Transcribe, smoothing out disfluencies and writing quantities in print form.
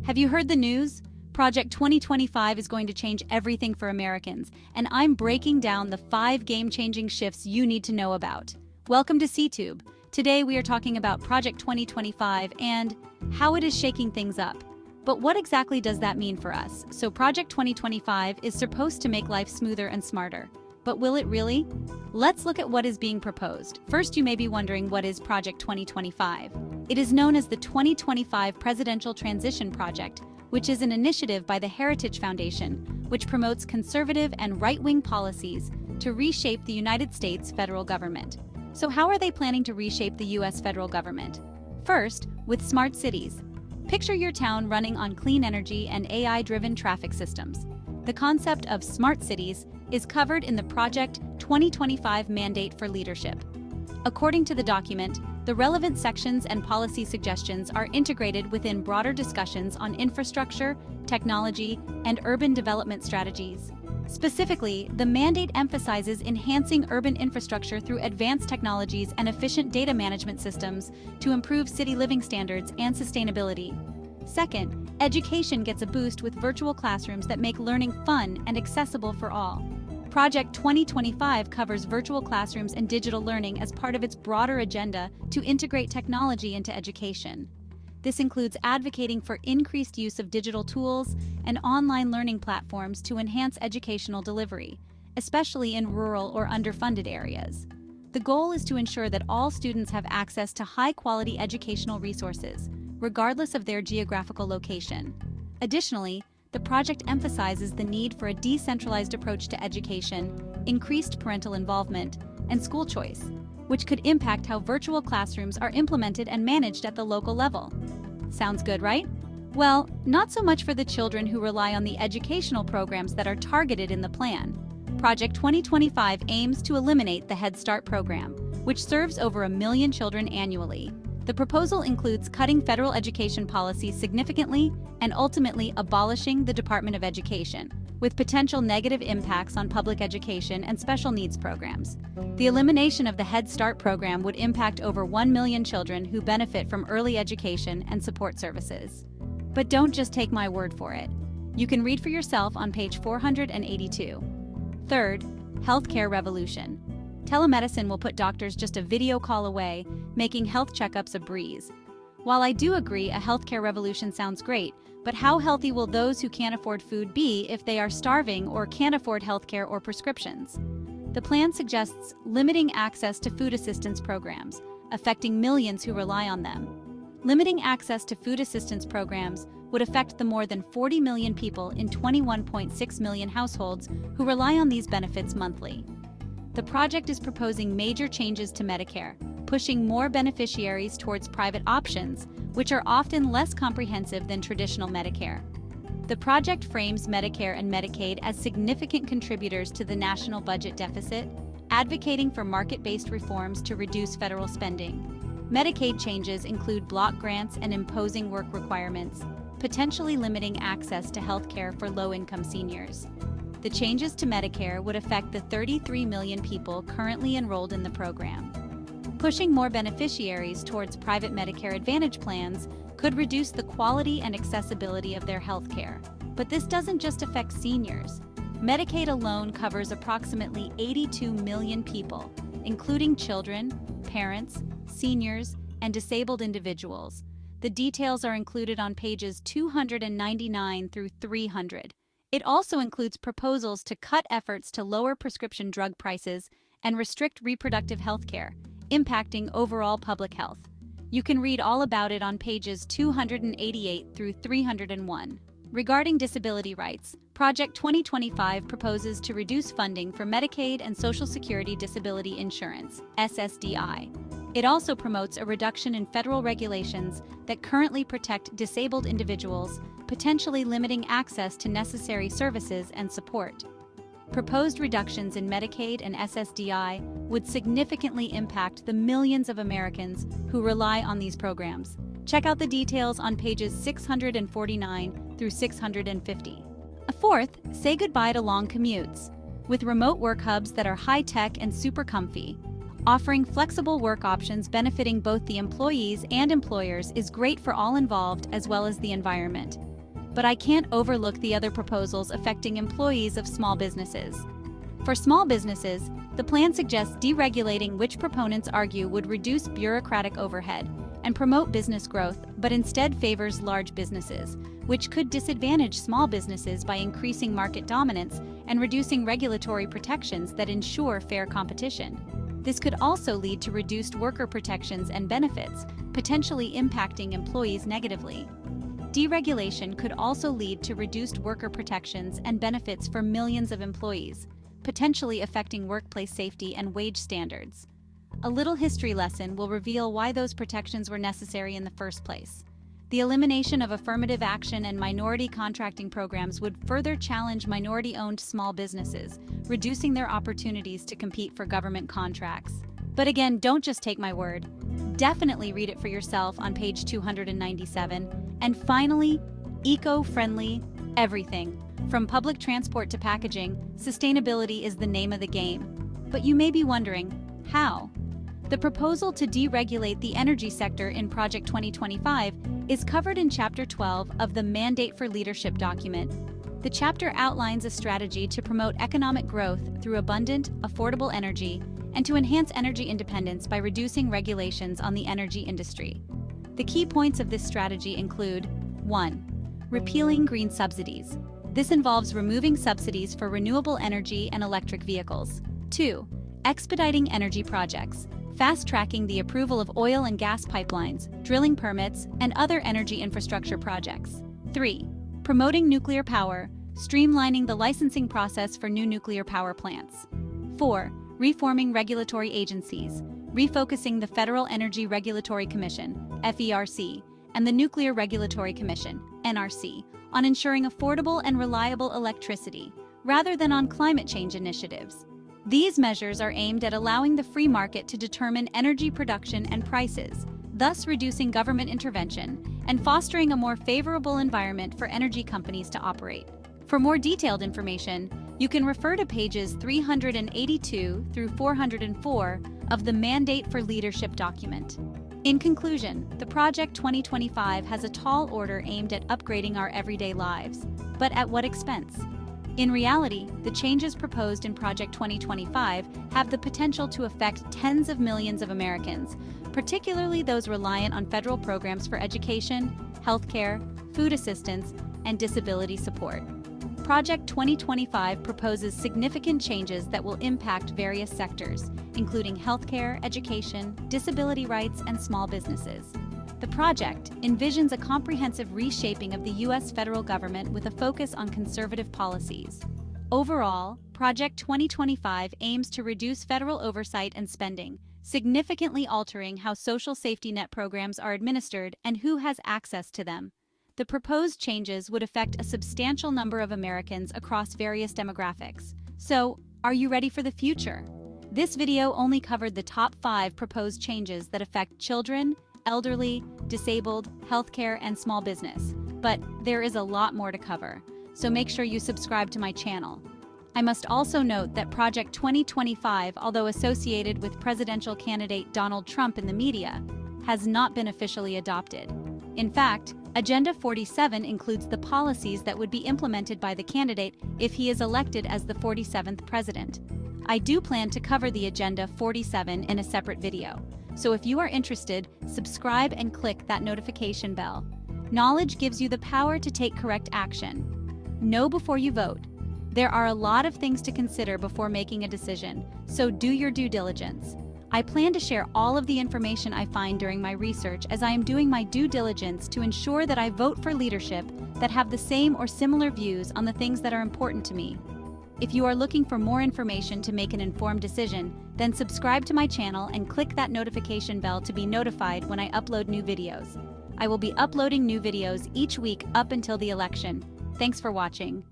Have you heard the news? Project 2025 is going to change everything for Americans, and I'm breaking down the 5 game-changing shifts you need to know about. Welcome to CTube. Today we are talking about Project 2025 and how it is shaking things up. But what exactly does that mean for us? So Project 2025 is supposed to make life smoother and smarter. But will it really? Let's look at what is being proposed. First, you may be wondering, what is Project 2025? It is known as the 2025 Presidential Transition Project, which is an initiative by the Heritage Foundation, which promotes conservative and right-wing policies to reshape the United States federal government. So how are they planning to reshape the U.S. federal government? First, with smart cities. Picture your town running on clean energy and AI-driven traffic systems. The concept of smart cities is covered in the Project 2025 Mandate for Leadership. According to the document, the relevant sections and policy suggestions are integrated within broader discussions on infrastructure, technology, and urban development strategies. Specifically, the mandate emphasizes enhancing urban infrastructure through advanced technologies and efficient data management systems to improve city living standards and sustainability. Second, education gets a boost with virtual classrooms that make learning fun and accessible for all. Project 2025 covers virtual classrooms and digital learning as part of its broader agenda to integrate technology into education. This includes advocating for increased use of digital tools and online learning platforms to enhance educational delivery, especially in rural or underfunded areas. The goal is to ensure that all students have access to high-quality educational resources, regardless of their geographical location. Additionally, the project emphasizes the need for a decentralized approach to education, increased parental involvement, and school choice, which could impact how virtual classrooms are implemented and managed at the local level. Sounds good, right? Well, not so much for the children who rely on the educational programs that are targeted in the plan. Project 2025 aims to eliminate the Head Start program, which serves over 1 million children annually. The proposal includes cutting federal education policies significantly and ultimately abolishing the Department of Education, with potential negative impacts on public education and special needs programs. The elimination of the Head Start program would impact over 1 million children who benefit from early education and support services. But don't just take my word for it. You can read for yourself on page 482. Third, healthcare revolution. Telemedicine will put doctors just a video call away, making health checkups a breeze. While I do agree a healthcare revolution sounds great, but how healthy will those who can't afford food be if they are starving or can't afford healthcare or prescriptions? The plan suggests limiting access to food assistance programs, affecting millions who rely on them. Limiting access to food assistance programs would affect the more than 40 million people in 21.6 million households who rely on these benefits monthly. The project is proposing major changes to Medicare, pushing more beneficiaries towards private options, which are often less comprehensive than traditional Medicare. The project frames Medicare and Medicaid as significant contributors to the national budget deficit, advocating for market-based reforms to reduce federal spending. Medicaid changes include block grants and imposing work requirements, potentially limiting access to health care for low-income seniors. The changes to Medicare would affect the 33 million people currently enrolled in the program. Pushing more beneficiaries towards private Medicare Advantage plans could reduce the quality and accessibility of their health care. But this doesn't just affect seniors. Medicaid alone covers approximately 82 million people, including children, parents, seniors, and disabled individuals. The details are included on pages 299 through 300. It also includes proposals to cut efforts to lower prescription drug prices and restrict reproductive health care, impacting overall public health. You can read all about it on pages 288 through 301. Regarding disability rights, Project 2025 proposes to reduce funding for Medicaid and Social Security Disability Insurance, SSDI. It also promotes a reduction in federal regulations that currently protect disabled individuals, potentially limiting access to necessary services and support. Proposed reductions in Medicaid and SSDI would significantly impact the millions of Americans who rely on these programs. Check out the details on pages 649 through 650. Fourth, say goodbye to long commutes. With remote work hubs that are high-tech and super comfy, offering flexible work options benefiting both the employees and employers is great for all involved as well as the environment. but I can't overlook the other proposals affecting employees of small businesses. For small businesses, the plan suggests deregulating, which proponents argue would reduce bureaucratic overhead and promote business growth, but instead favors large businesses, which could disadvantage small businesses by increasing market dominance and reducing regulatory protections that ensure fair competition. This could also lead to reduced worker protections and benefits, potentially impacting employees negatively. Deregulation could also lead to reduced worker protections and benefits for millions of employees, potentially affecting workplace safety and wage standards. A little history lesson will reveal why those protections were necessary in the first place. The elimination of affirmative action and minority contracting programs would further challenge minority-owned small businesses, reducing their opportunities to compete for government contracts. But again, don't just take my word. Definitely read it for yourself on page 297. And finally, eco-friendly everything. From public transport to packaging, sustainability is the name of the game. But you may be wondering, how? The proposal to deregulate the energy sector in Project 2025 is covered in Chapter 12 of the Mandate for Leadership document. The chapter outlines a strategy to promote economic growth through abundant, affordable energy and to enhance energy independence by reducing regulations on the energy industry. The key points of this strategy include: 1. Repealing green subsidies. This involves removing subsidies for renewable energy and electric vehicles. 2. Expediting energy projects. Fast-tracking the approval of oil and gas pipelines, drilling permits, and other energy infrastructure projects. 3. Promoting nuclear power, streamlining the licensing process for new nuclear power plants. 4. Reforming regulatory agencies, refocusing the Federal Energy Regulatory Commission, FERC, and the Nuclear Regulatory Commission, NRC, on ensuring affordable and reliable electricity, rather than on climate change initiatives. These measures are aimed at allowing the free market to determine energy production and prices, thus reducing government intervention and fostering a more favorable environment for energy companies to operate. For more detailed information, you can refer to pages 382 through 404 of the Mandate for Leadership document. In conclusion, the Project 2025 has a tall order aimed at upgrading our everyday lives, but at what expense? In reality, the changes proposed in Project 2025 have the potential to affect tens of millions of Americans, particularly those reliant on federal programs for education, healthcare, food assistance, and disability support. Project 2025 proposes significant changes that will impact various sectors, including healthcare, education, disability rights, and small businesses. The project envisions a comprehensive reshaping of the U.S. federal government with a focus on conservative policies. Overall, Project 2025 aims to reduce federal oversight and spending, significantly altering how social safety net programs are administered and who has access to them. The proposed changes would affect a substantial number of Americans across various demographics. So, are you ready for the future? This video only covered the top 5 proposed changes that affect children, elderly, disabled, healthcare, and small business. But there is a lot more to cover, so make sure you subscribe to my channel. I must also note that Project 2025, although associated with presidential candidate Donald Trump in the media, has not been officially adopted. In fact, Agenda 47 includes the policies that would be implemented by the candidate if he is elected as the 47th president. I do plan to cover the Agenda 47 in a separate video. So if you are interested, subscribe and click that notification bell. Knowledge gives you the power to take correct action. Know before you vote. There are a lot of things to consider before making a decision, so do your due diligence. I plan to share all of the information I find during my research as I am doing my due diligence to ensure that I vote for leadership that have the same or similar views on the things that are important to me. If you are looking for more information to make an informed decision, then subscribe to my channel and click that notification bell to be notified when I upload new videos. I will be uploading new videos each week up until the election. Thanks for watching.